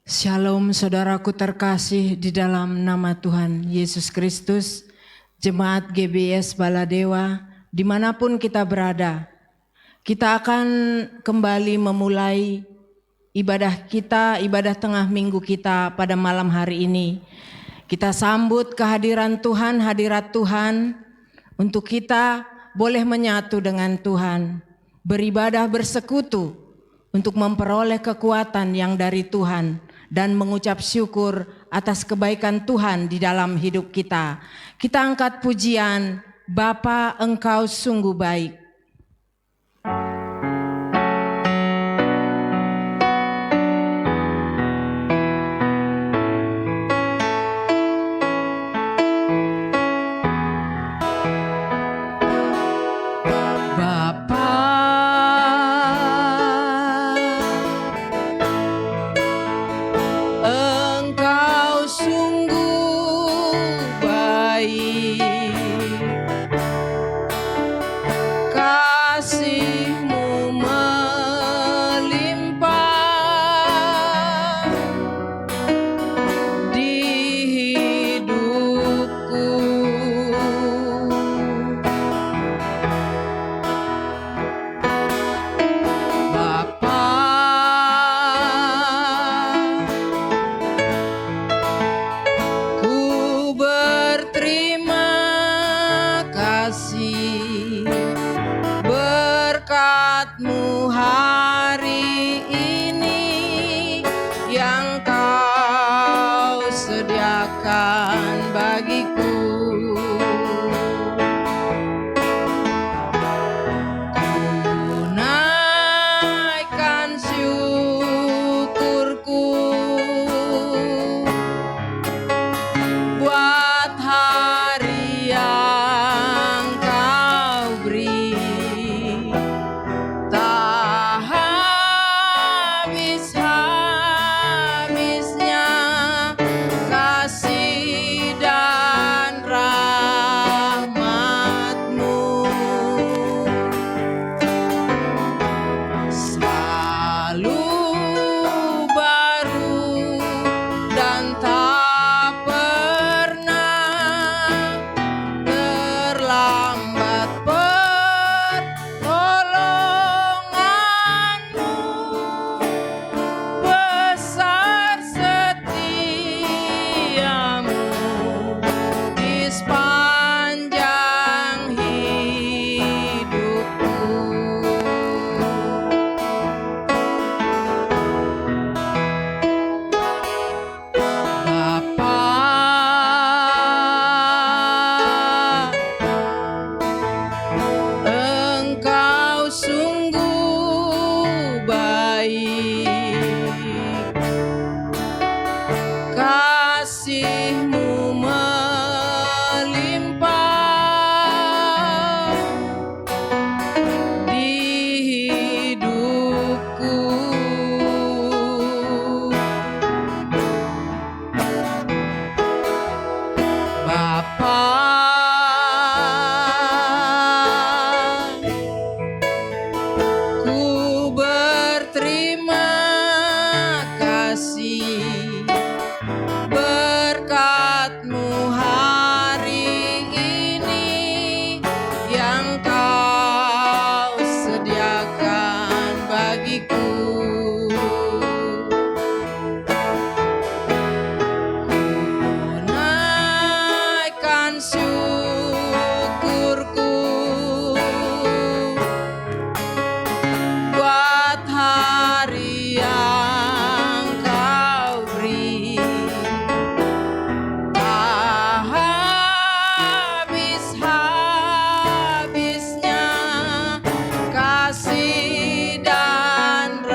Shalom saudaraku terkasih di dalam nama Tuhan Yesus Kristus, Jemaat GBS Baladewa, dimanapun kita berada. Kita akan kembali memulai ibadah kita, ibadah tengah minggu kita pada malam hari ini. Kita sambut kehadiran Tuhan, hadirat Tuhan, untuk kita boleh menyatu dengan Tuhan, beribadah bersekutu untuk memperoleh kekuatan yang dari Tuhan, dan mengucap syukur atas kebaikan Tuhan di dalam hidup kita. Kita angkat pujian, Bapa Engkau sungguh baik. Kasih dan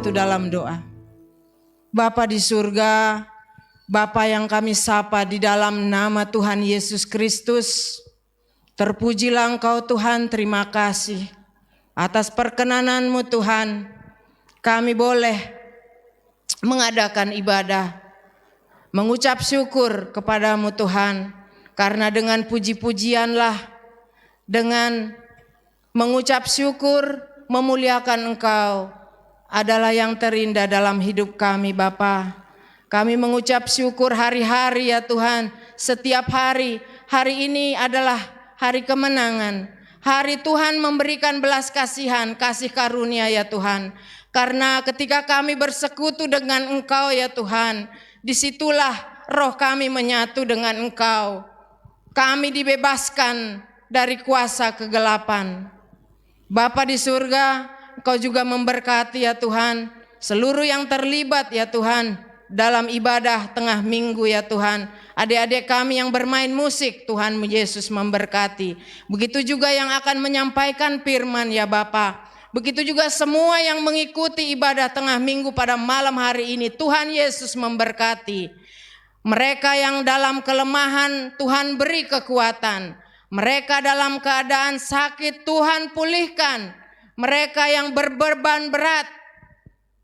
bersatu dalam doa. Bapa di surga, Bapa yang kami sapa di dalam nama Tuhan Yesus Kristus, terpujilah Engkau Tuhan, terima kasih atas perkenanan-Mu Tuhan. Kami boleh mengadakan ibadah, mengucap syukur kepada-Mu Tuhan, karena dengan puji-pujianlah, dengan mengucap syukur, memuliakan Engkau adalah yang terindah dalam hidup kami Bapa. Kami mengucap syukur hari-hari ya Tuhan, setiap hari. Hari ini adalah hari kemenangan. Hari Tuhan memberikan belas kasihan, kasih karunia ya Tuhan. Karena ketika kami bersekutu dengan Engkau ya Tuhan, disitulah roh kami menyatu dengan Engkau. Kami dibebaskan dari kuasa kegelapan. Bapa di surga, Engkau juga memberkati ya Tuhan seluruh yang terlibat ya Tuhan dalam ibadah tengah minggu ya Tuhan. Adik-adik kami yang bermain musik, Tuhan Yesus memberkati. Begitu juga yang akan menyampaikan firman ya Bapa. Begitu juga semua yang mengikuti ibadah tengah minggu pada malam hari ini, Tuhan Yesus memberkati. Mereka yang dalam kelemahan, Tuhan beri kekuatan. Mereka dalam keadaan sakit, Tuhan pulihkan. Mereka yang berbeban berat,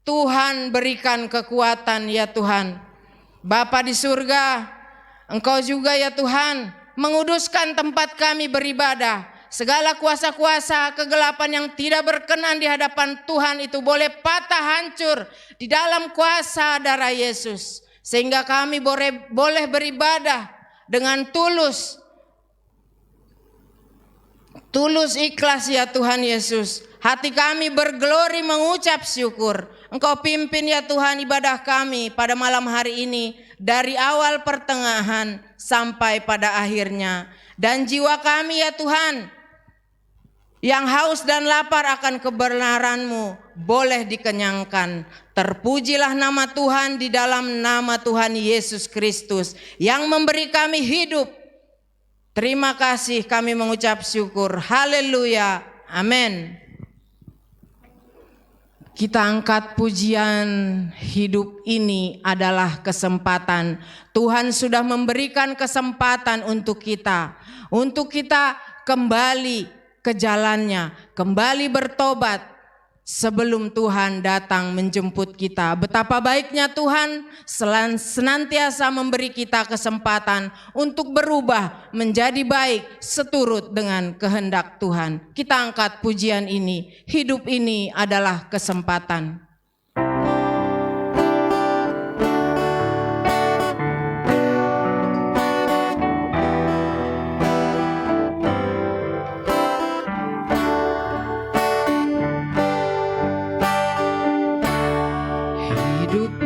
Tuhan berikan kekuatan ya Tuhan. Bapa di surga, Engkau juga ya Tuhan menguduskan tempat kami beribadah. Segala kuasa-kuasa kegelapan yang tidak berkenan di hadapan Tuhan itu boleh patah hancur di dalam kuasa darah Yesus. Sehingga kami boleh beribadah dengan tulus ikhlas ya Tuhan Yesus. Hati kami berglori mengucap syukur. Engkau pimpin ya Tuhan ibadah kami pada malam hari ini, dari awal pertengahan sampai pada akhirnya. Dan jiwa kami ya Tuhan yang haus dan lapar akan kebenaran-Mu boleh dikenyangkan. Terpujilah nama Tuhan di dalam nama Tuhan Yesus Kristus yang memberi kami hidup. Terima kasih, kami mengucap syukur. Haleluya. Amin. Kita angkat pujian, hidup ini adalah kesempatan. Tuhan sudah memberikan kesempatan untuk kita kembali ke jalannya, kembali bertobat sebelum Tuhan datang menjemput kita. Betapa baiknya Tuhan senantiasa memberi kita kesempatan untuk berubah menjadi baik seturut dengan kehendak Tuhan. Kita angkat pujian ini, hidup ini adalah kesempatan.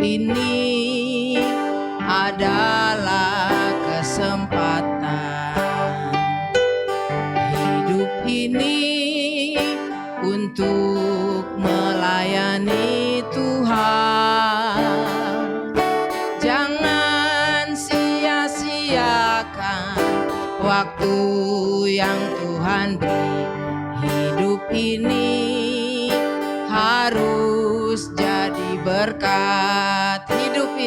Ini adalah kesempatan. Hidup ini untuk melayani Tuhan. Jangan sia-siakan waktu yang Tuhan beri. Hidup ini harus jadi berkat. Hidup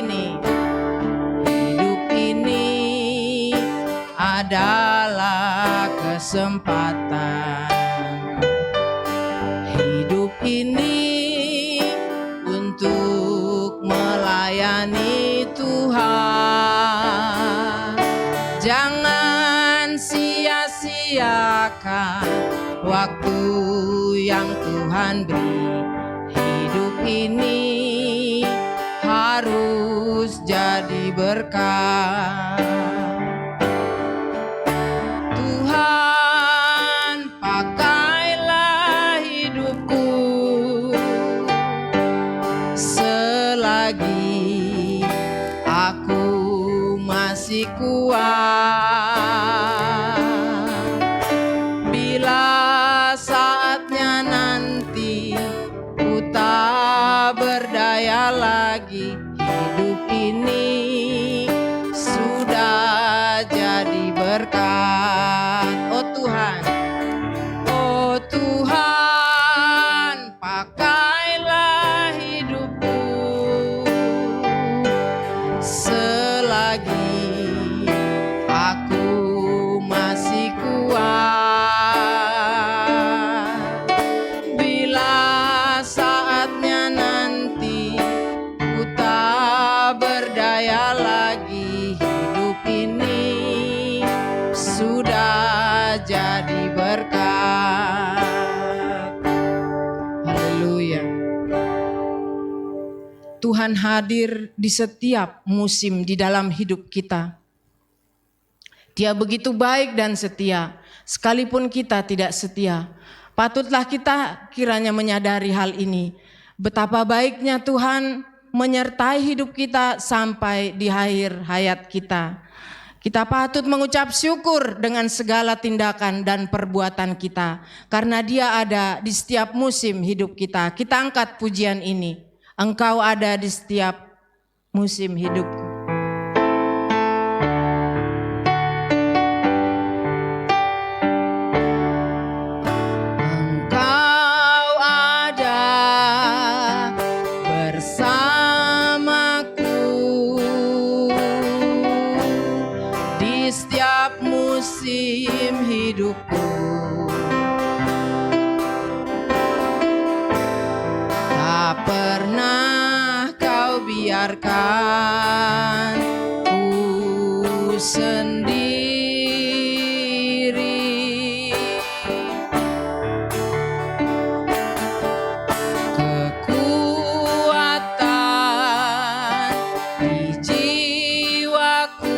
ini adalah kesempatan. Hidup ini untuk melayani Tuhan. Jangan sia-siakan waktu yang Tuhan beri. Hidup ini harus jadi berkat. Tuhan, pakailah hidupku selagi aku masih kuat. Bila saatnya nanti ku tak berdaya lagi, hidup ini sudah jadi berkat. Oh Tuhan, oh Tuhan, pakailah hidup selagi aku masih kuat. Bila saatnya nanti ku tak berdaya lagi, hidup ini sudah jadi berkat. Haleluya. Tuhan hadir di setiap musim di dalam hidup kita. Dia begitu baik dan setia, sekalipun kita tidak setia. Patutlah kita kiranya menyadari hal ini. Betapa baiknya Tuhan menyertai hidup kita sampai di akhir hayat kita. Kita patut mengucap syukur dengan segala tindakan dan perbuatan kita, karena Dia ada di setiap musim hidup kita. Kita angkat pujian ini. Engkau ada di setiap musim hidupku. Engkau ada bersamaku di setiap musim hidupku. Tak pernah kau biarkan ku sendiri. Kekuatan di jiwaku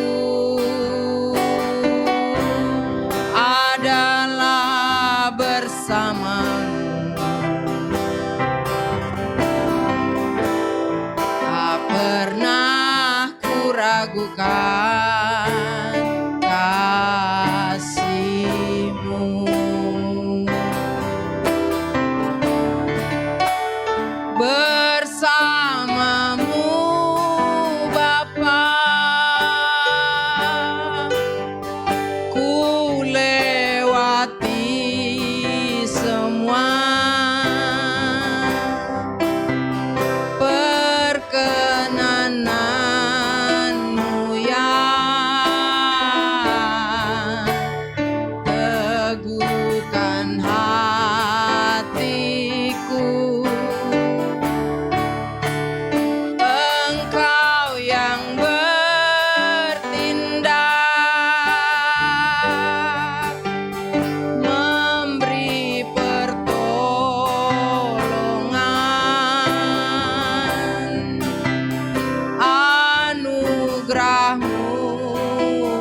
adalah bersamamu. Pernah ku ragukan kasih-Mu. Bersamamu Bapa, ku lewati semua perkenanan-Mu yang teguhkan hatiku. Engkau yang bertindak, memberi pertolongan. Anugerah-Mu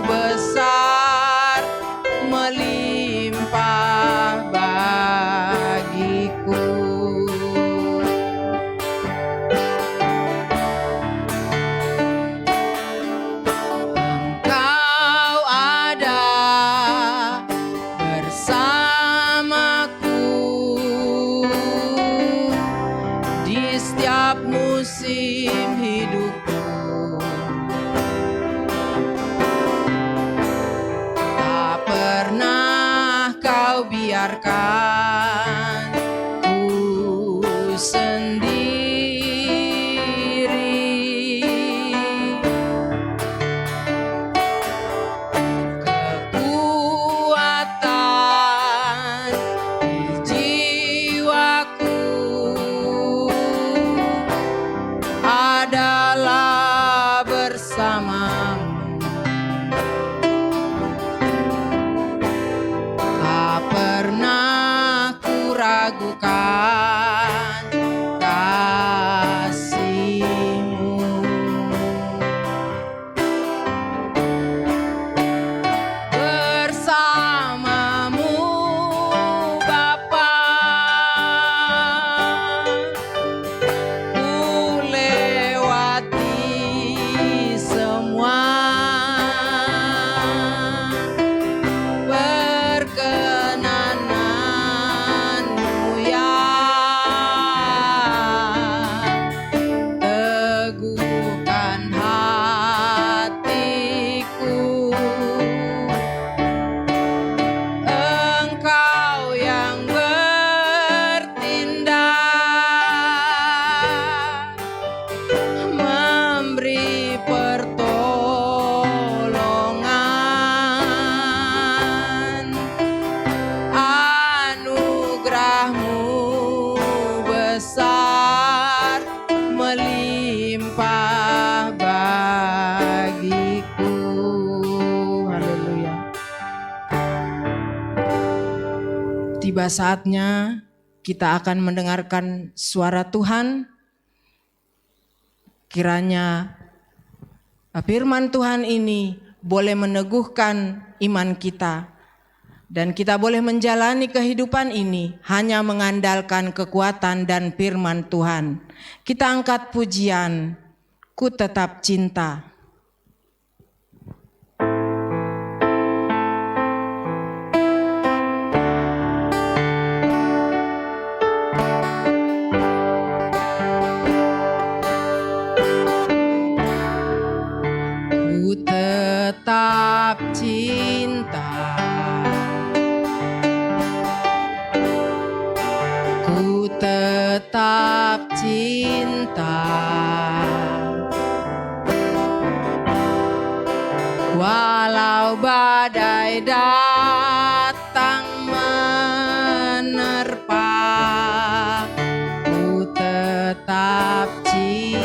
besar melimpah bagiku. Engkau ada bersamaku di setiap musim hidupku. Tak pernah kau biarkan ku sendiri. Kekuatan di jiwaku adalah bersamamu. Tak pernah ku ragukan kasih-Mu. Bersamamu Bapa, ku lewati semua perkenanan-Mu yang tiba saatnya kita akan mendengarkan suara Tuhan. Kiranya firman Tuhan ini boleh meneguhkan iman kita. Dan kita boleh menjalani kehidupan ini hanya mengandalkan kekuatan dan firman Tuhan. Kita angkat pujian, Ku Tetap Cinta. Ku tetap cinta, ku tetap cinta, walau badai datang menerpa, ku tetap cinta.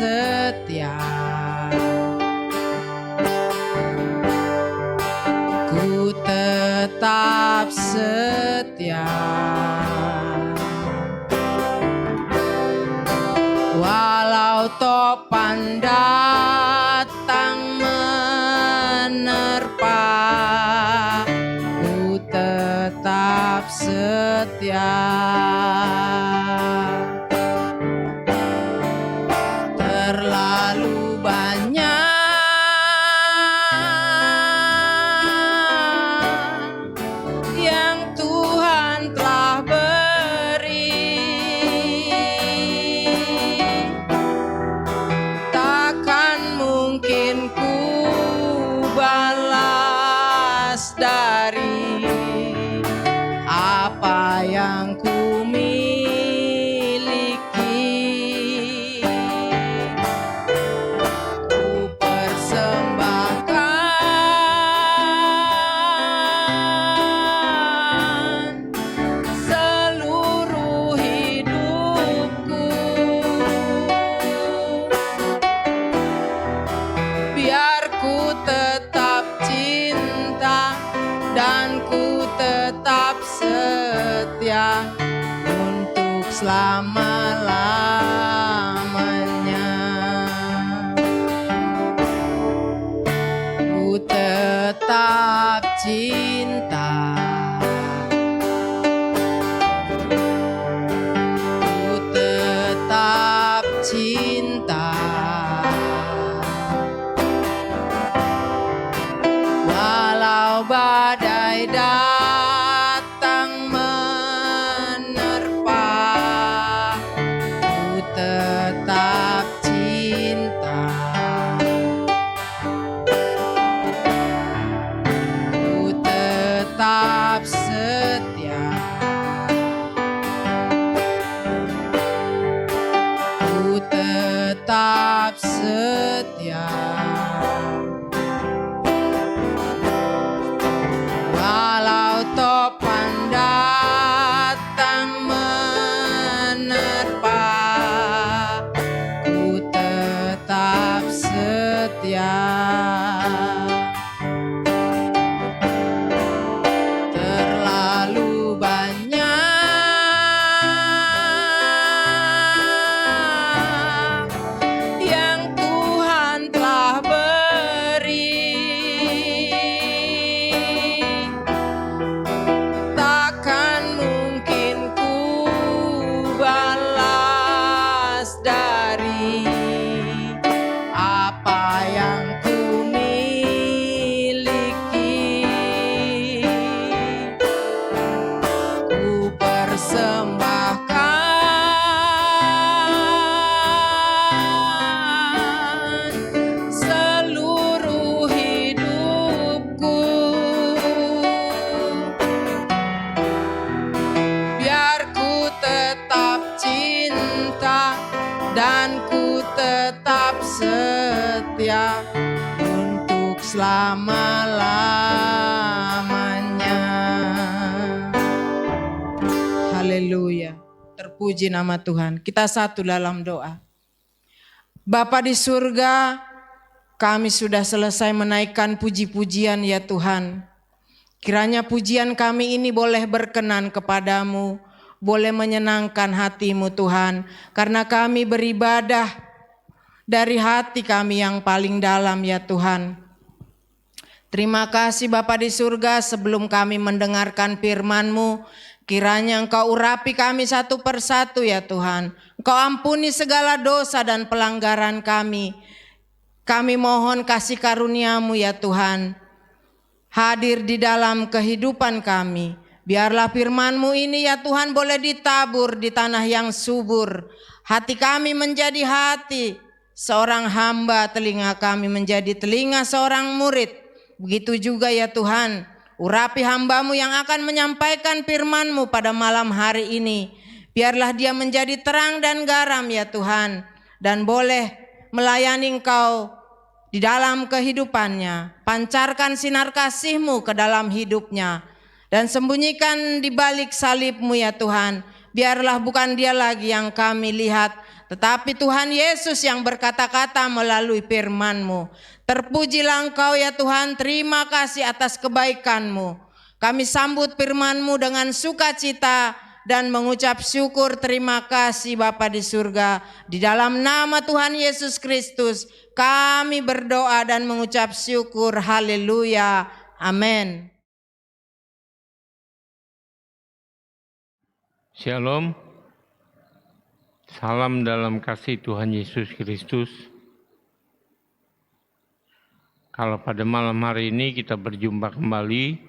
Setia, ku tetap setia, walau topan datang menerpa, ku tetap setia. Terlalu banyak yang Tuhan telah beri, takkan mungkin ku balas dari apa yang ku miliki. Untuk selama-lamanya, ku tetap cinta, ku tetap cinta, walau badai datang tetap cinta, ku tetap setia, ku tetap setia, walau topan datang menerpa, tetap setia. Terlalu banyak yang Tuhan telah beri, takkan mungkin ku balas dari apa yang ku miliki. Ku persembahkan seluruh hidupku, biar ku tetap cinta dan ku tetap setia untuk selama-lamanya. Haleluya. Terpuji nama Tuhan. Kita satu dalam doa. Bapa di surga, kami sudah selesai menaikkan puji-pujian ya Tuhan. Kiranya pujian kami ini boleh berkenan kepadamu, boleh menyenangkan hatimu Tuhan. Karena kami beribadah dari hati kami yang paling dalam ya Tuhan. Terima kasih Bapa di surga, sebelum kami mendengarkan firman-Mu, kiranya Engkau urapi kami satu persatu ya Tuhan. Engkau ampuni segala dosa dan pelanggaran kami. Kami mohon kasih karunia-Mu ya Tuhan, hadir di dalam kehidupan kami. Biarlah firman-Mu ini ya Tuhan boleh ditabur di tanah yang subur. Hati kami menjadi hati seorang hamba, telinga kami menjadi telinga seorang murid. Begitu juga ya Tuhan, urapi hamba-Mu yang akan menyampaikan firman-Mu pada malam hari ini. Biarlah dia menjadi terang dan garam ya Tuhan, dan boleh melayani Engkau di dalam kehidupannya. Pancarkan sinar kasih-Mu ke dalam hidupnya, dan sembunyikan di balik salib-Mu ya Tuhan. Biarlah bukan dia lagi yang kami lihat, tetapi Tuhan Yesus yang berkata-kata melalui firman-Mu. Terpujilah Engkau ya Tuhan, terima kasih atas kebaikan-Mu. Kami sambut firman-Mu dengan sukacita dan mengucap syukur. Terima kasih Bapa di surga. Di dalam nama Tuhan Yesus Kristus kami berdoa dan mengucap syukur. Haleluya. Amin. Shalom. Salam dalam kasih Tuhan Yesus Kristus. Kalau pada malam hari ini kita berjumpa kembali,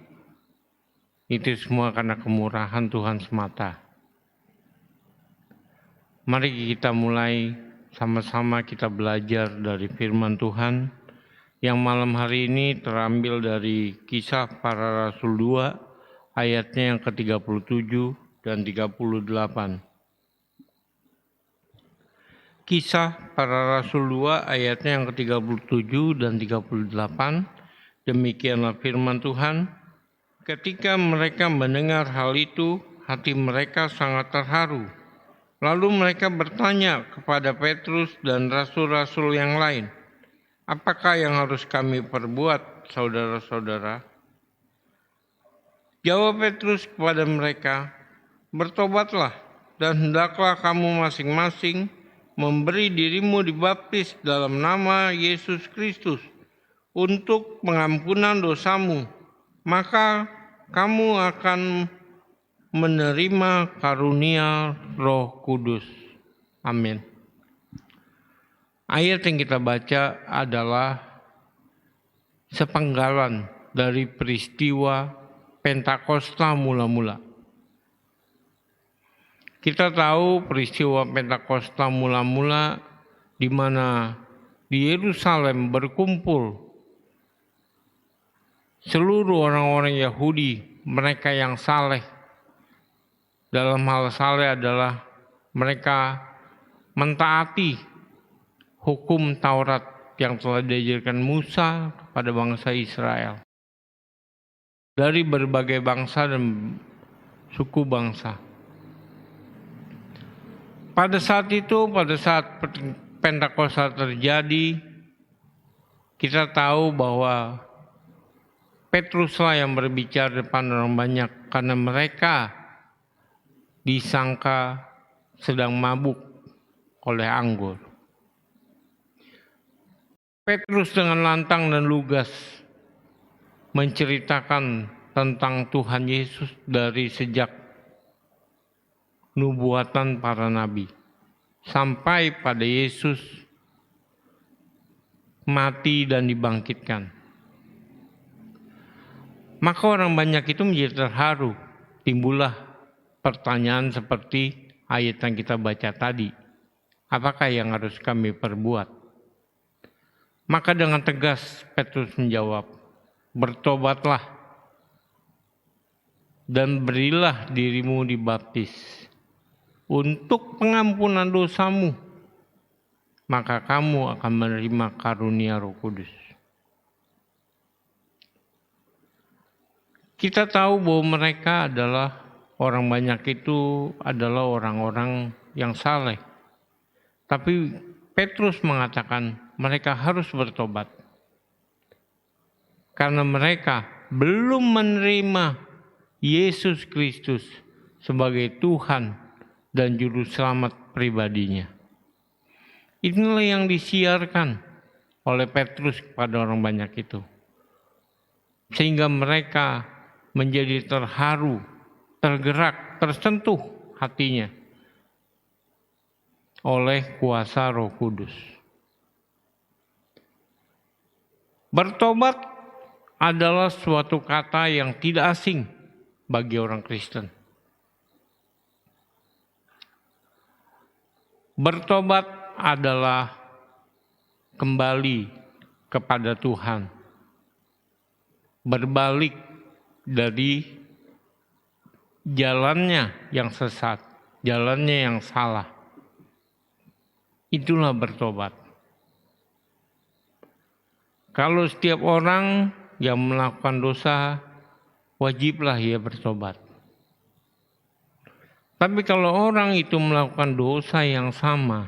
itu semua karena kemurahan Tuhan semata. Mari kita mulai sama-sama kita belajar dari firman Tuhan yang malam hari ini terambil dari Kisah Para Rasul 2 ayatnya yang ke-37 dan 38. Kisah Para Rasul 2 ayatnya yang ke-37 dan 38. Demikianlah firman Tuhan. Ketika mereka mendengar hal itu, hati mereka sangat terharu. Lalu mereka bertanya kepada Petrus dan rasul-rasul yang lain, "Apakah yang harus kami perbuat, saudara-saudara?" Jawab Petrus kepada mereka, "Bertobatlah, dan hendaklah kamu masing-masing memberi dirimu dibaptis dalam nama Yesus Kristus untuk pengampunan dosamu, maka kamu akan menerima karunia Roh Kudus." Amin. Ayat yang kita baca adalah sepenggalan dari peristiwa Pentakosta mula-mula. Kita tahu peristiwa Pentakosta mula-mula di mana di Yerusalem berkumpul seluruh orang-orang Yahudi, mereka yang saleh. Dalam hal saleh adalah mereka mentaati hukum Taurat yang telah diajarkan Musa kepada bangsa Israel. Dari berbagai bangsa dan suku bangsa. Pada saat itu, pada saat Pentakosta terjadi, kita tahu bahwa Petruslah yang berbicara depan orang banyak karena mereka disangka sedang mabuk oleh anggur. Petrus dengan lantang dan lugas menceritakan tentang Tuhan Yesus dari sejak nubuatan para nabi sampai pada Yesus mati dan dibangkitkan. Maka orang banyak itu menjadi terharu. Timbullah pertanyaan seperti ayat yang kita baca tadi. Apakah yang harus kami perbuat? Maka dengan tegas Petrus menjawab, "Bertobatlah dan berilah dirimu dibaptis untuk pengampunan dosamu, maka kamu akan menerima karunia Roh Kudus." Kita tahu bahwa mereka adalah orang banyak itu adalah orang-orang yang saleh. Tapi Petrus mengatakan mereka harus bertobat. karena mereka belum menerima Yesus Kristus sebagai Tuhan dan Juru Selamat pribadinya. Inilah yang disiarkan oleh Petrus kepada orang banyak itu. Sehingga mereka menjadi terharu, tergerak, tersentuh hatinya oleh kuasa Roh Kudus. Bertobat adalah suatu kata yang tidak asing bagi orang Kristen. Bertobat adalah kembali kepada Tuhan, berbalik dari jalannya yang sesat, jalannya yang salah. Itulah bertobat. Kalau setiap orang yang melakukan dosa, wajiblah ia bertobat. Tapi kalau orang itu melakukan dosa yang sama,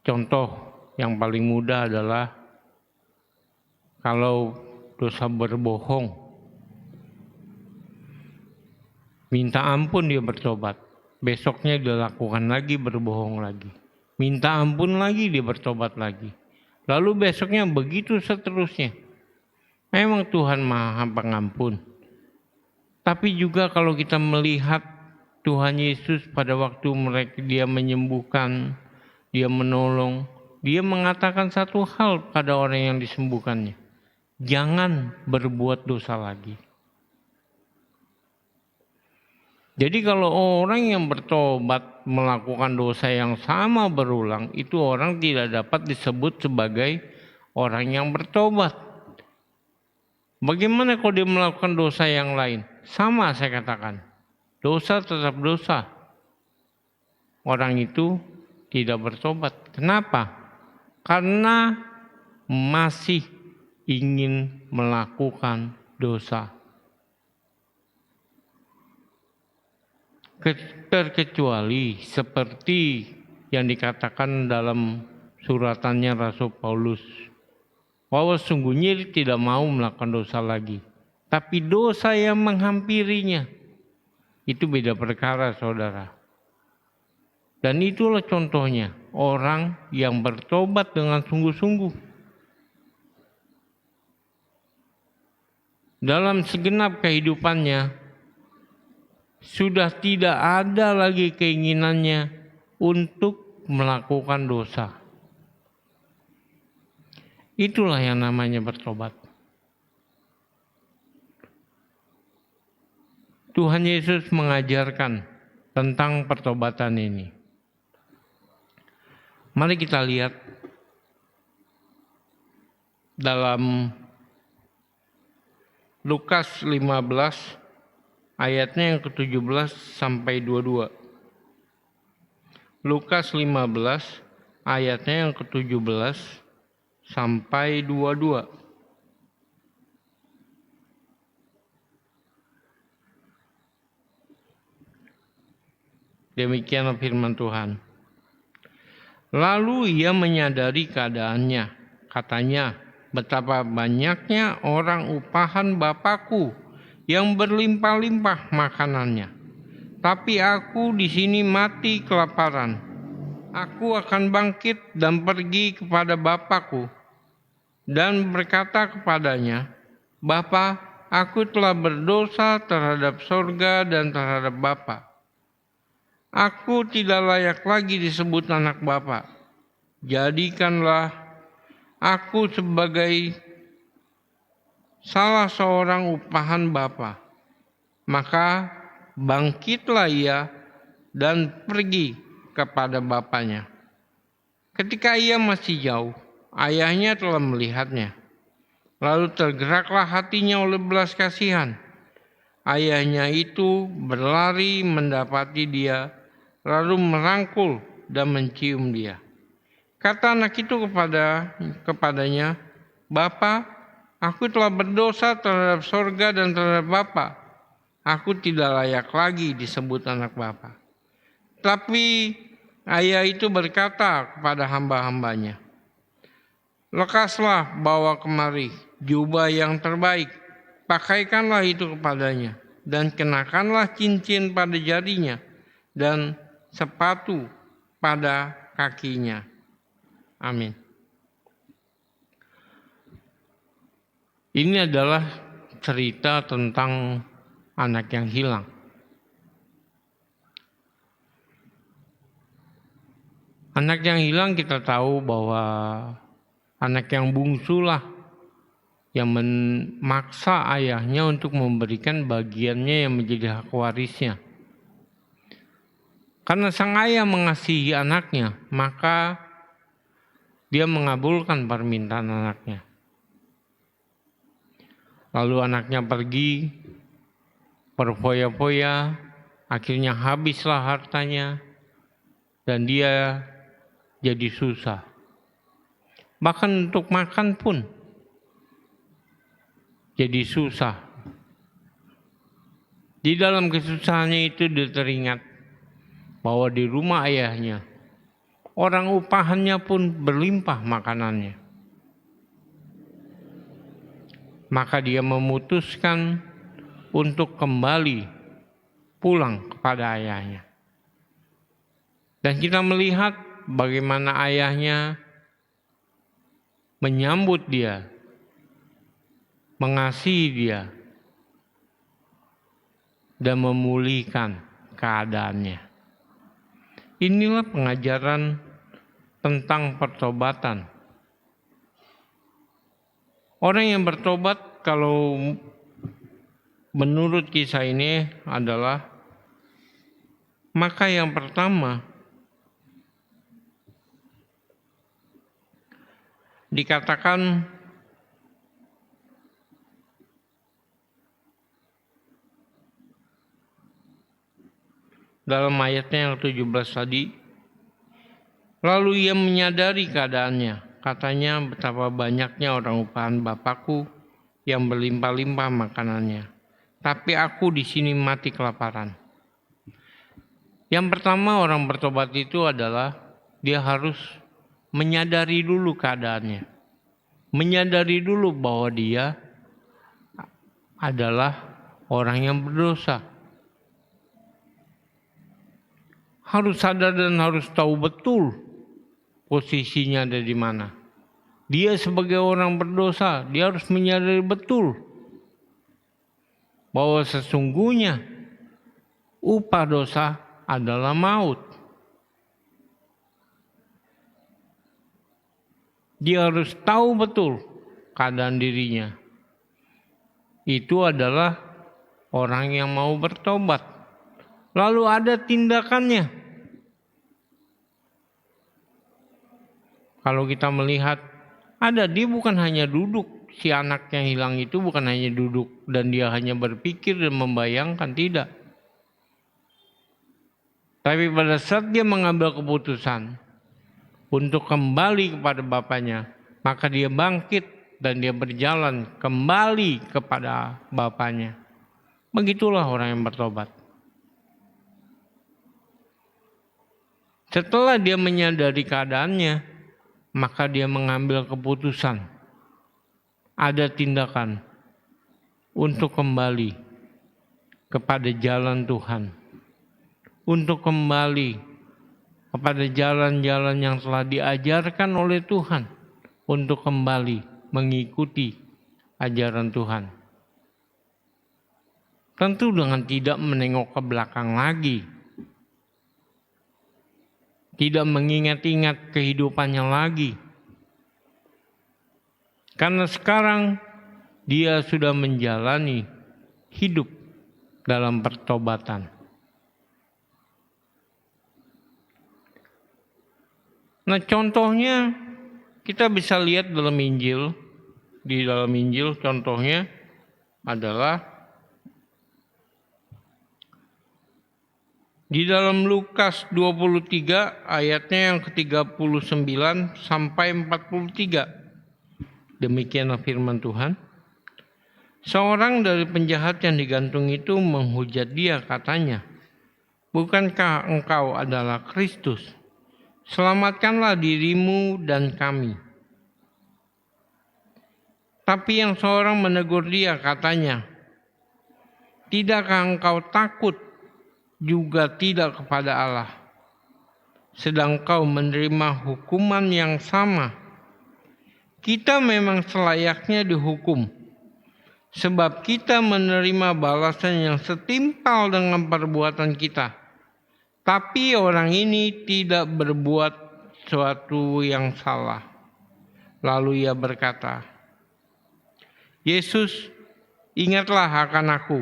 contoh yang paling mudah adalah kalau dosa berbohong, minta ampun dia bertobat, besoknya dia lakukan lagi berbohong lagi, minta ampun lagi dia bertobat lagi, lalu besoknya begitu seterusnya. Memang Tuhan Maha Pengampun. Tapi juga kalau kita melihat Tuhan Yesus pada waktu dia menyembuhkan, dia menolong, dia mengatakan satu hal pada orang yang disembuhkannya. Jangan berbuat dosa lagi. Jadi kalau orang yang bertobat melakukan dosa yang sama berulang, itu orang tidak dapat disebut sebagai orang yang bertobat. Bagaimana kalau dia melakukan dosa yang lain? Sama saya katakan, dosa tetap dosa. Orang itu tidak bertobat. Kenapa? Karena masih ingin melakukan dosa. Terkecuali seperti yang dikatakan dalam suratannya Rasul Paulus, bahwa sungguhnya tidak mau melakukan dosa lagi, tapi dosa yang menghampirinya. Itu beda perkara, saudara. Dan itulah contohnya orang yang bertobat dengan sungguh-sungguh. Dalam segenap kehidupannya sudah tidak ada lagi keinginannya untuk melakukan dosa. Itulah yang namanya bertobat. Tuhan Yesus mengajarkan tentang pertobatan ini. Mari kita lihat dalam Lukas 15 ayatnya yang ke-17 sampai 22. Lukas 15 ayatnya yang ke-17 sampai 22. Demikian firman Tuhan. Lalu ia menyadari keadaannya. Katanya, betapa banyaknya orang upahan Bapakku yang berlimpah-limpah makanannya. Tapi aku di sini mati kelaparan. Aku akan bangkit dan pergi kepada Bapakku dan berkata kepadanya, Bapa, aku telah berdosa terhadap sorga dan terhadap Bapa. Aku tidak layak lagi disebut anak Bapa. Jadikanlah aku sebagai salah seorang upahan Bapa. Maka bangkitlah ia dan pergi kepada bapaknya. Ketika ia masih jauh, ayahnya telah melihatnya. Lalu tergeraklah hatinya oleh belas kasihan. Ayahnya itu berlari mendapati dia, lalu merangkul dan mencium dia. Kata anak itu kepadanya, Bapa, aku telah berdosa terhadap sorga dan terhadap Bapa. Aku tidak layak lagi disebut anak Bapa. Tapi ayah itu berkata kepada hamba-hambanya, lekaslah bawa kemari jubah yang terbaik, pakaikanlah itu kepadanya, dan kenakanlah cincin pada jarinya, dan sepatu pada kakinya. Amin. Ini adalah cerita tentang anak yang hilang. Anak yang hilang kita tahu bahwa anak yang bungsu lah yang memaksa ayahnya untuk memberikan bagiannya yang menjadi hak warisnya. Karena sang ayah mengasihi anaknya, maka dia mengabulkan permintaan anaknya. Lalu anaknya pergi, berfoya-foya, akhirnya habislah hartanya, dan dia jadi susah. Bahkan untuk makan pun jadi susah. Di dalam kesusahannya itu dia teringat bahwa di rumah ayahnya, orang upahannya pun berlimpah makanannya. Maka dia memutuskan untuk kembali pulang kepada ayahnya. Dan kita melihat bagaimana ayahnya menyambut dia, mengasihi dia, dan memulihkan keadaannya. Inilah pengajaran tentang pertobatan. Orang yang bertobat kalau menurut kisah ini adalah, maka yang pertama dikatakan dalam ayatnya yang 17 tadi, lalu ia menyadari keadaannya. Katanya, betapa banyaknya orang upahan Bapakku yang berlimpah-limpah makanannya, tapi aku di sini mati kelaparan. Yang pertama orang bertobat itu adalah dia harus menyadari dulu keadaannya. Menyadari dulu bahwa dia adalah orang yang berdosa. Harus sadar dan harus tahu betul posisinya ada di mana. Dia sebagai orang berdosa, dia harus menyadari betul bahwa sesungguhnya upah dosa adalah maut. Dia harus tahu betul keadaan dirinya. Itu adalah orang yang mau bertobat. Lalu ada tindakannya. Kalau kita melihat, dia bukan hanya duduk. Si anak yang hilang itu bukan hanya duduk dan dia hanya berpikir dan membayangkan, tidak. Tapi pada saat dia mengambil keputusan untuk kembali kepada bapaknya, maka dia bangkit dan dia berjalan kembali kepada bapaknya. Begitulah orang yang bertobat. Setelah dia menyadari keadaannya, maka dia mengambil keputusan. Ada tindakan untuk kembali kepada jalan Tuhan. Untuk kembali kepada jalan-jalan yang telah diajarkan oleh Tuhan. Untuk kembali mengikuti ajaran Tuhan. Tentu dengan tidak menengok ke belakang lagi. Tidak mengingat-ingat kehidupannya lagi. Karena sekarang dia sudah menjalani hidup dalam pertobatan. Nah, contohnya kita bisa lihat dalam Injil. Di dalam Injil contohnya adalah di dalam Lukas 23 ayatnya yang ke-39 sampai 43. Demikianlah firman Tuhan. Seorang dari penjahat yang digantung itu menghujat dia, katanya, "Bukankah engkau adalah Kristus? Selamatkanlah dirimu dan kami." Tapi yang seorang menegur dia, katanya, "Tidakkah engkau takut juga tidak kepada Allah, sedang kau menerima hukuman yang sama? Kita memang selayaknya dihukum, sebab kita menerima balasan yang setimpal dengan perbuatan kita. Tapi orang ini tidak berbuat sesuatu yang salah." Lalu ia berkata, "Yesus, ingatlah akan aku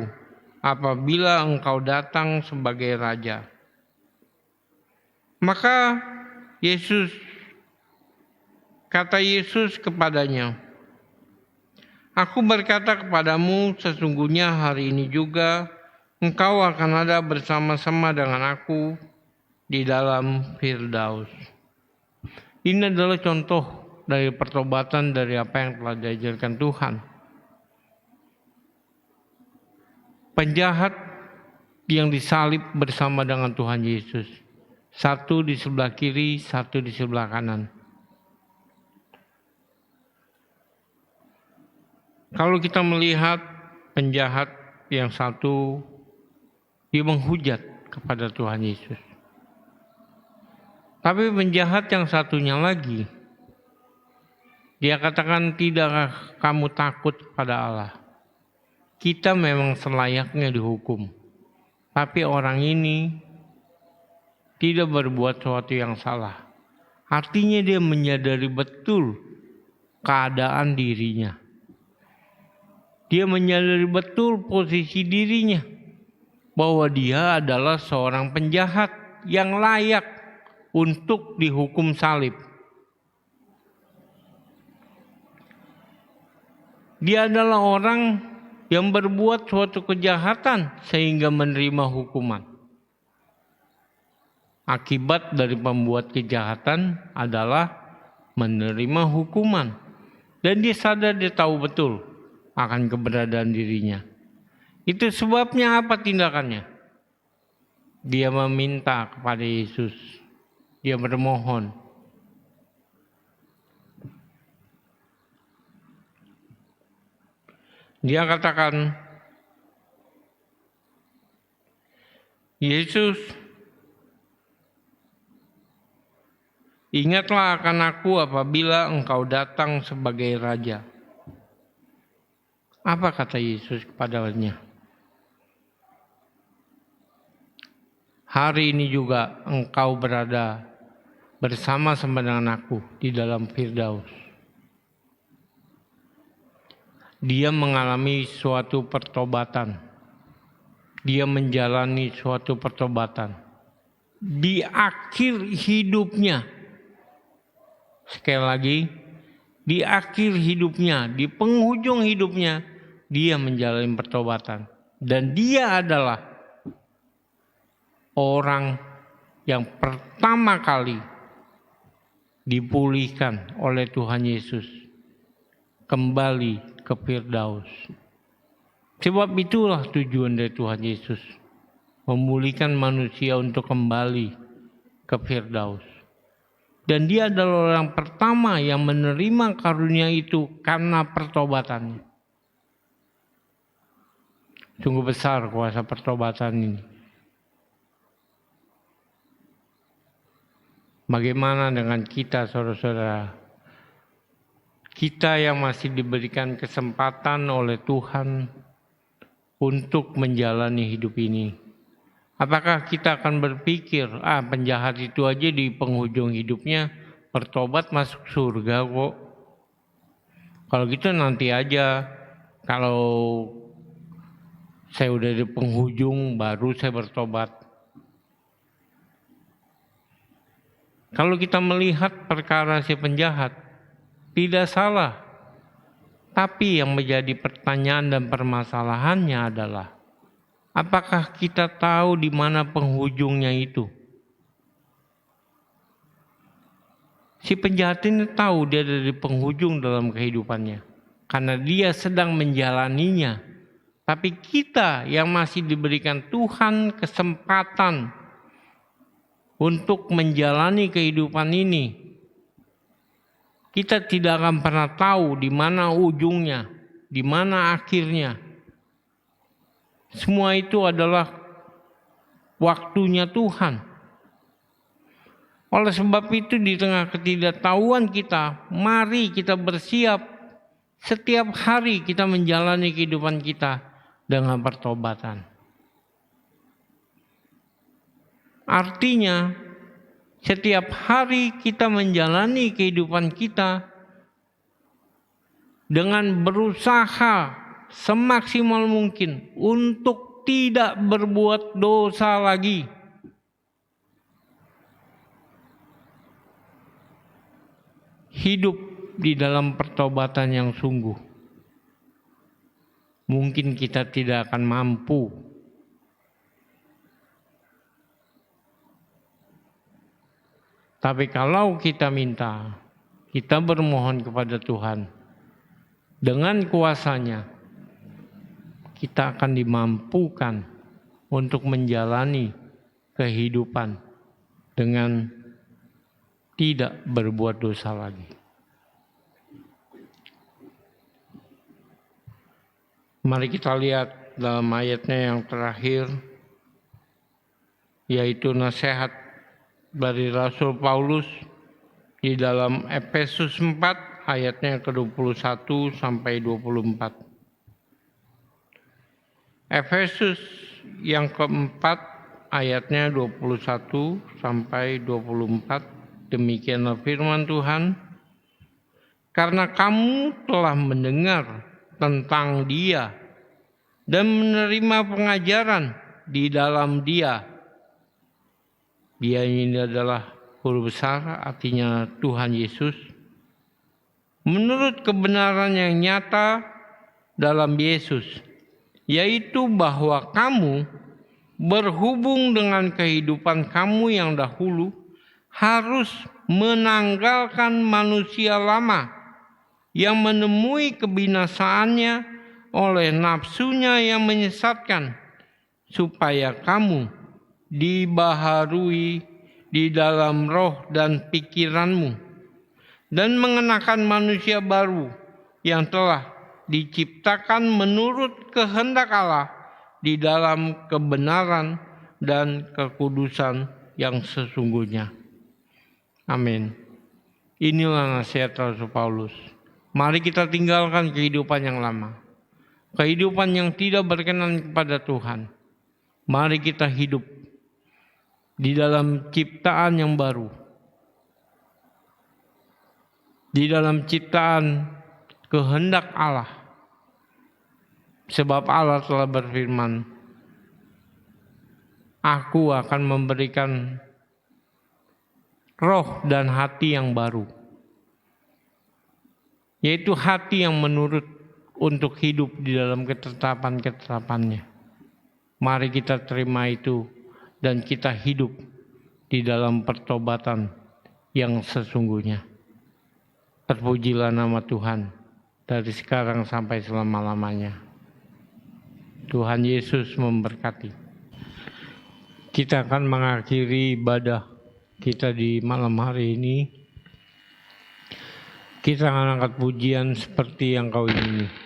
apabila engkau datang sebagai Raja." Maka kata Yesus kepadanya, "Aku berkata kepadamu, sesungguhnya hari ini juga engkau akan ada bersama-sama dengan aku di dalam Firdaus." Ini adalah contoh dari pertobatan dari apa yang telah diajarkan Tuhan. Penjahat yang disalib bersama dengan Tuhan Yesus. Satu di sebelah kiri, satu di sebelah kanan. Kalau kita melihat penjahat yang satu, dia menghujat kepada Tuhan Yesus. Tapi penjahat yang satunya lagi, dia katakan, "Tidakkah kamu takut kepada Allah? Kita memang selayaknya dihukum. Tapi orang ini tidak berbuat sesuatu yang salah." Artinya dia menyadari betul keadaan dirinya. Dia menyadari betul posisi dirinya, bahwa dia adalah seorang penjahat yang layak untuk dihukum salib. Dia adalah orang yang berbuat suatu kejahatan sehingga menerima hukuman. Akibat dari pembuat kejahatan adalah menerima hukuman. Dan dia sadar, dia tahu betul akan keberadaan dirinya. Itu sebabnya apa tindakannya? Dia meminta kepada Yesus. Dia bermohon. Dia katakan, "Yesus, ingatlah akan aku apabila engkau datang sebagai Raja." Apa kata Yesus kepadanya? "Hari ini juga engkau berada bersama-sama dengan aku di dalam Firdaus." Dia mengalami suatu pertobatan. Dia menjalani suatu pertobatan. Di akhir hidupnya, sekali lagi, di akhir hidupnya, di penghujung hidupnya, dia menjalani pertobatan. Dan dia adalah orang yang pertama kali dipulihkan oleh Tuhan Yesus kembali ke Firdaus. Sebab itulah tujuan dari Tuhan Yesus, memulihkan manusia untuk kembali ke Firdaus. Dan dia adalah orang pertama yang menerima karunia itu karena pertobatannya. Sungguh besar kuasa pertobatan ini. Bagaimana dengan kita, saudara-saudara? Kita yang masih diberikan kesempatan oleh Tuhan untuk menjalani hidup ini. Apakah kita akan berpikir, penjahat itu aja di penghujung hidupnya bertobat masuk surga kok. Kalau gitu nanti aja, kalau saya udah di penghujung baru saya bertobat. Kalau kita melihat perkara si penjahat, tidak salah. Tapi yang menjadi pertanyaan dan permasalahannya adalah, apakah kita tahu di mana penghujungnya itu? Si penjahat ini tahu dia ada di penghujung dalam kehidupannya, karena dia sedang menjalaninya. Tapi kita yang masih diberikan Tuhan kesempatan untuk menjalani kehidupan ini, kita tidak akan pernah tahu di mana ujungnya, di mana akhirnya. Semua itu adalah waktunya Tuhan. Oleh sebab itu di tengah ketidaktahuan kita, mari kita bersiap setiap hari kita menjalani kehidupan kita dengan pertobatan. Artinya, setiap hari kita menjalani kehidupan kita dengan berusaha semaksimal mungkin untuk tidak berbuat dosa lagi. Hidup di dalam pertobatan yang sungguh. Mungkin kita tidak akan mampu. Tapi kalau kita minta, kita bermohon kepada Tuhan, dengan kuasa-Nya, kita akan dimampukan untuk menjalani kehidupan dengan tidak berbuat dosa lagi. Mari kita lihat dalam ayatnya yang terakhir, yaitu nasihat dari Rasul Paulus di dalam Efesus 4 ayatnya ke-21 sampai 24. Efesus yang keempat ayatnya 21 sampai 24, demikianlah firman Tuhan. Karena kamu telah mendengar tentang Dia dan menerima pengajaran di dalam Dia. Dia ini adalah huruf besar, artinya Tuhan Yesus. Menurut kebenaran yang nyata dalam Yesus, yaitu bahwa kamu berhubung dengan kehidupan kamu yang dahulu harus menanggalkan manusia lama yang menemui kebinasaannya oleh nafsunya yang menyesatkan, supaya kamu dibaharui di dalam roh dan pikiranmu, dan mengenakan manusia baru yang telah diciptakan menurut kehendak Allah di dalam kebenaran dan kekudusan yang sesungguhnya. Amin. Inilah nasihat Rasul Paulus. Mari kita tinggalkan kehidupan yang lama, kehidupan yang tidak berkenan kepada Tuhan. Mari kita hidup di dalam ciptaan yang baru, di dalam ciptaan kehendak Allah. Sebab Allah telah berfirman, Aku akan memberikan roh dan hati yang baru, yaitu hati yang menurut untuk hidup di dalam ketetapan-ketetapannya. Mari kita terima itu dan kita hidup di dalam pertobatan yang sesungguhnya. Terpujilah nama Tuhan dari sekarang sampai selama-lamanya. Tuhan Yesus memberkati. Kita akan mengakhiri ibadah kita di malam hari ini. Kita akan angkat pujian seperti yang kau ingini.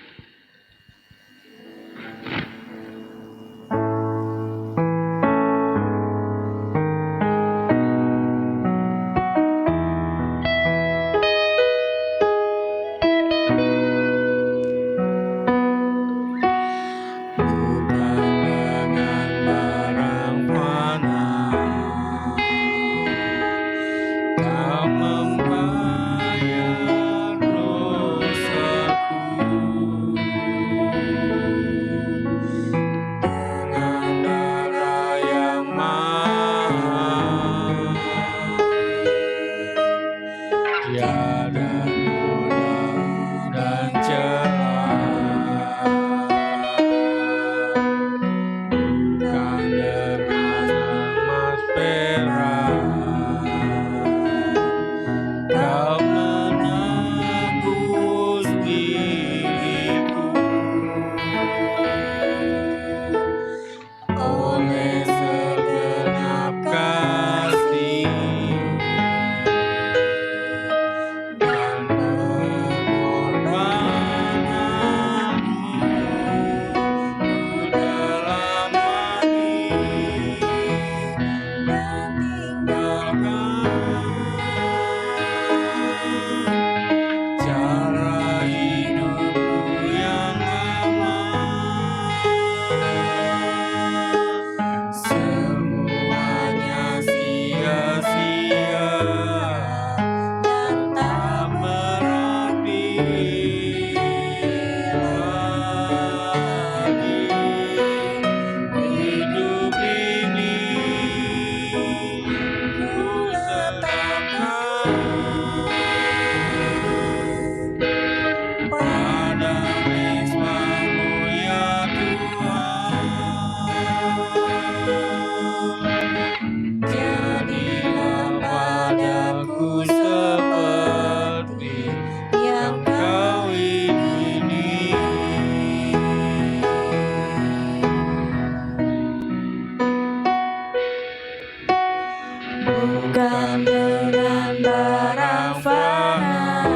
bukan dengan barang fana.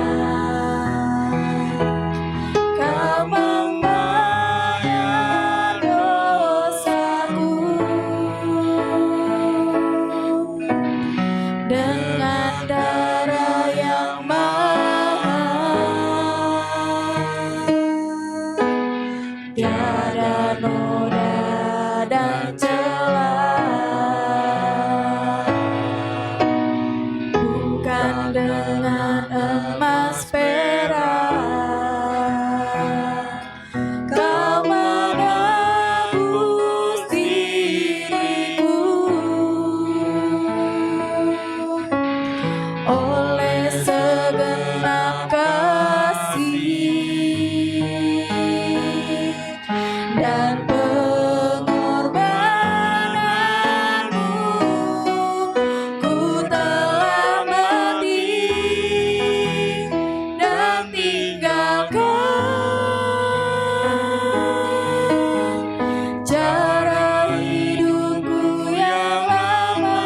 Kau membayar dosaku dengan darah yang mahal. Tiada noda dan celah, bukan dengan emas perak. Kau menebus diriku oleh segenap kasih dan pengorbananmu. Ku telah mati dan tinggalkan cara hidupku yang lama.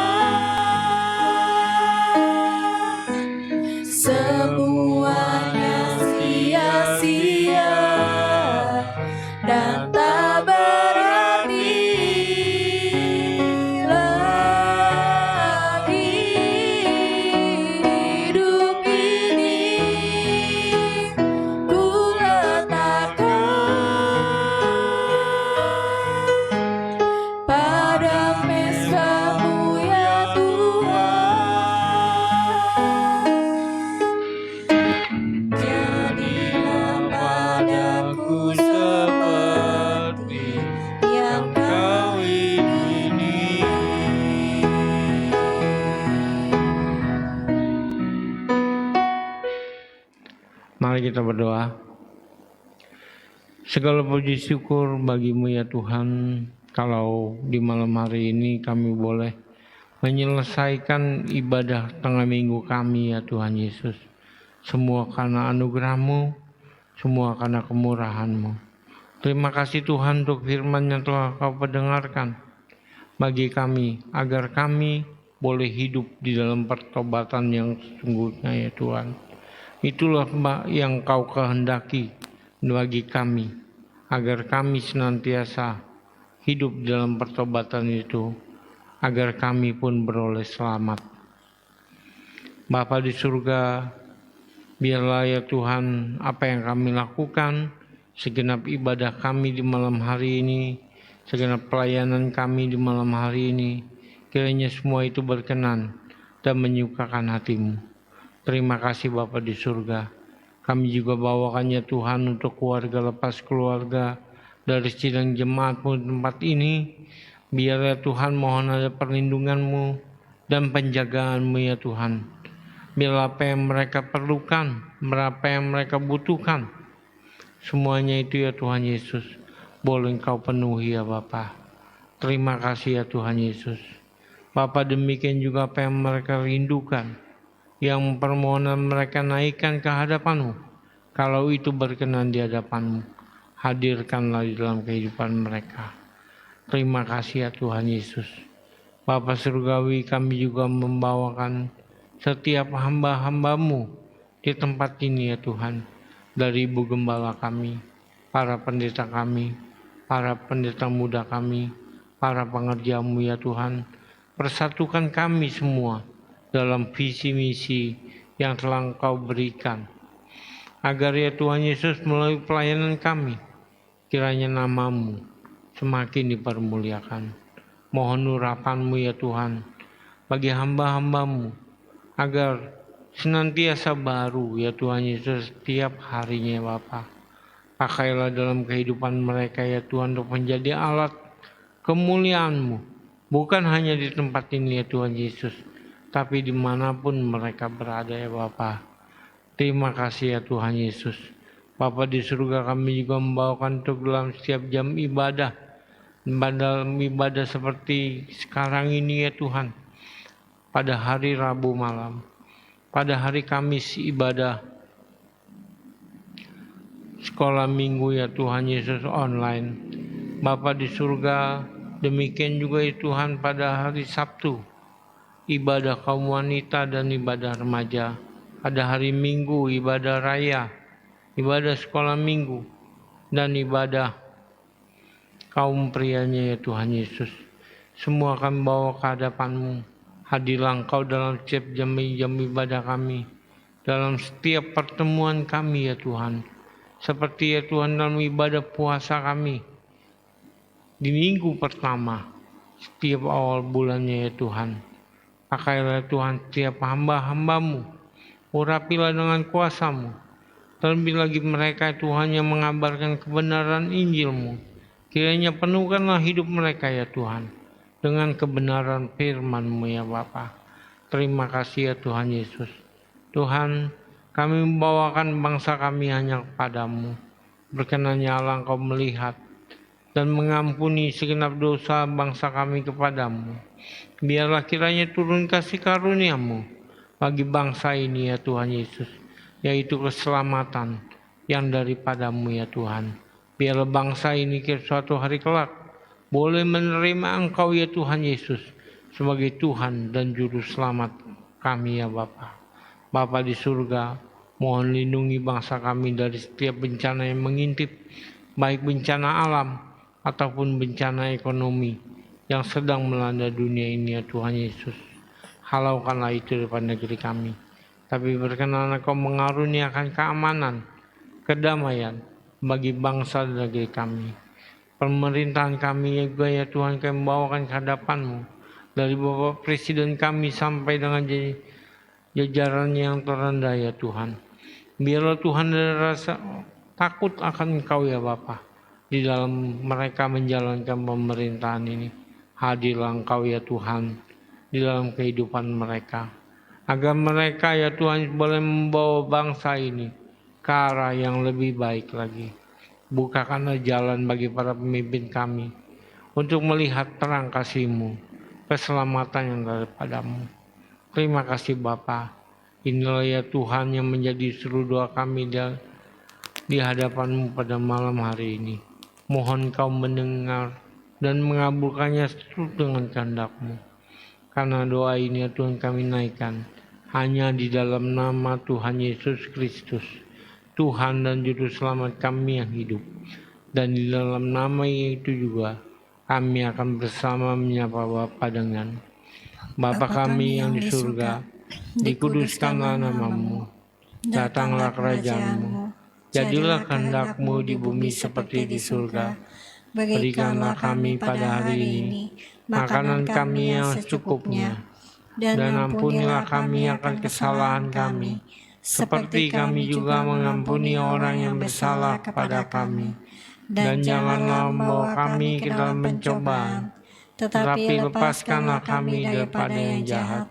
Semuanya sia-sia dan tak berarti lagi. Hidup ini ku letakkan pada mezbamu ya Tuhan. Jadilah padaku seperti yang Kau ingini. Mari kita berdoa. Segala puji syukur bagimu ya Tuhan, kalau di malam hari ini kami boleh menyelesaikan ibadah tengah minggu kami ya Tuhan Yesus. Semua karena anugerah-Mu, semua karena kemurahan-Mu. Terima kasih Tuhan untuk firman yang telah Kau pendengarkan bagi kami, agar kami boleh hidup di dalam pertobatan yang sesungguhnya ya Tuhan. Itulah yang Kau kehendaki bagi kami, agar kami senantiasa hidup dalam pertobatan itu, agar kami pun beroleh selamat. Bapa di surga, biarlah ya Tuhan apa yang kami lakukan, segenap ibadah kami di malam hari ini, segenap pelayanan kami di malam hari ini, kiranya semua itu berkenan dan menyukakan hati-Mu. Terima kasih Bapa di surga. Kami juga bawakannya Tuhan untuk keluarga lepas keluarga dari sidang jemaat-Mu di tempat ini. Biar ya Tuhan mohon ada perlindungan-Mu dan penjagaan-Mu ya Tuhan. Biar apa yang mereka perlukan, apa yang mereka butuhkan, semuanya itu ya Tuhan Yesus, boleh Engkau penuhi ya Bapa. Terima kasih ya Tuhan Yesus. Bapa, demikian juga apa yang mereka rindukan, yang permohonan mereka naikkan ke hadapan-Mu, kalau itu berkenan di hadapan-Mu, hadirkanlah di dalam kehidupan mereka. Terima kasih ya Tuhan Yesus. Bapa surgawi, kami juga membawakan setiap hamba-hamba-Mu di tempat ini ya Tuhan, dari Ibu Gembala kami, para pendeta kami, para pendeta muda kami, para pengerja-Mu ya Tuhan. Persatukan kami semua dalam visi misi yang telah Engkau berikan, agar ya Tuhan Yesus melalui pelayanan kami, kiranya nama-Mu semakin dipermuliakan. Mohon urapan-Mu ya Tuhan bagi hamba-hamba-Mu, agar senantiasa baru ya Tuhan Yesus setiap harinya Bapa. Pakailah dalam kehidupan mereka ya Tuhan untuk menjadi alat kemuliaan-Mu, bukan hanya di tempat ini ya Tuhan Yesus, tapi dimanapun mereka berada ya Bapa. Terima kasih ya Tuhan Yesus. Bapa di surga, kami juga membawakan untuk dalam setiap jam ibadah, dalam ibadah seperti sekarang ini ya Tuhan, pada hari Rabu malam, pada hari Kamis ibadah sekolah minggu ya Tuhan Yesus online. Bapa di surga, demikian juga ya Tuhan pada hari Sabtu ibadah kaum wanita dan ibadah remaja. Pada hari Minggu, ibadah raya, ibadah sekolah minggu, dan ibadah kaum prianya ya Tuhan Yesus. Semua kami bawa ke hadapan-Mu. Hadirlah Engkau dalam setiap jam ibadah kami, dalam setiap pertemuan kami ya Tuhan. Seperti ya Tuhan dalam ibadah puasa kami di minggu pertama setiap awal bulannya ya Tuhan. Pakailah Tuhan setiap hamba-hamba-Mu, urapilah dengan kuasa-Mu. Terlebih lagi mereka Tuhan yang mengabarkan kebenaran Injil-Mu. Kiranya penuhkanlah hidup mereka ya Tuhan dengan kebenaran firman-Mu ya Bapa. Terima kasih ya Tuhan Yesus. Tuhan, kami membawakan bangsa kami hanya kepadamu. Berkenannya Allah Engkau melihat dan mengampuni segenap dosa bangsa kami kepadamu. Biarlah kiranya turun kasih karunia-Mu bagi bangsa ini ya Tuhan Yesus, yaitu keselamatan yang daripadamu ya Tuhan. Biarlah bangsa ini suatu hari kelak boleh menerima Engkau ya Tuhan Yesus sebagai Tuhan dan Juru Selamat kami ya Bapa. Bapa di surga, mohon lindungi bangsa kami dari setiap bencana yang mengintip, baik bencana alam ataupun bencana ekonomi yang sedang melanda dunia ini ya Tuhan Yesus. Halaukanlah itu daripada negeri kami. Tapi berkenan Engkau mengaruniakan keamanan, kedamaian bagi bangsa dan negeri kami. Pemerintahan kami juga ya Tuhan kami bawakan ke hadapan-Mu. Dari Bapak Presiden kami sampai dengan jajarannya yang terendah ya Tuhan. Biarlah Tuhan ada rasa takut akan Engkau ya Bapa di dalam mereka menjalankan pemerintahan ini. Hadirlah Engkau ya Tuhan di dalam kehidupan mereka, agar mereka ya Tuhan boleh membawa bangsa ini ke arah yang lebih baik lagi. Bukakanlah jalan bagi para pemimpin kami untuk melihat terang kasih-Mu, keselamatan yang daripadamu. Terima kasih Bapa. Inilah ya Tuhan yang menjadi seluruh doa kami di hadapan-Mu pada malam hari ini. Mohon Kau mendengar dan mengabulkannya seturut dengan kehendak-Mu. Karena doa ini ya Tuhan kami naikkan hanya di dalam nama Tuhan Yesus Kristus, Tuhan dan Juru Selamat kami yang hidup. Dan di dalam nama itu juga kami akan bersama menyapa Bapa dengan Bapa kami yang di surga, dikuduskanlah nama-Mu, datanglah kerajaan-Mu, jadilah kehendak-Mu di bumi seperti di surga. Berikanlah kami pada hari ini makanan kami yang secukupnya, dan ampunilah kami akan kesalahan kami, seperti kami juga mengampuni orang yang bersalah kepada kami. Dan janganlah membawa kami ke dalam pencobaan, tetapi lepaskanlah kami daripada yang jahat.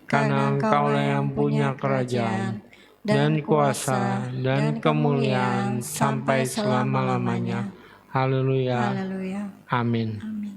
Karena Engkaulah yang punya kerajaan, dan kuasa, dan kemuliaan sampai selama-lamanya. Haleluya. Haleluya. Amin. Amin.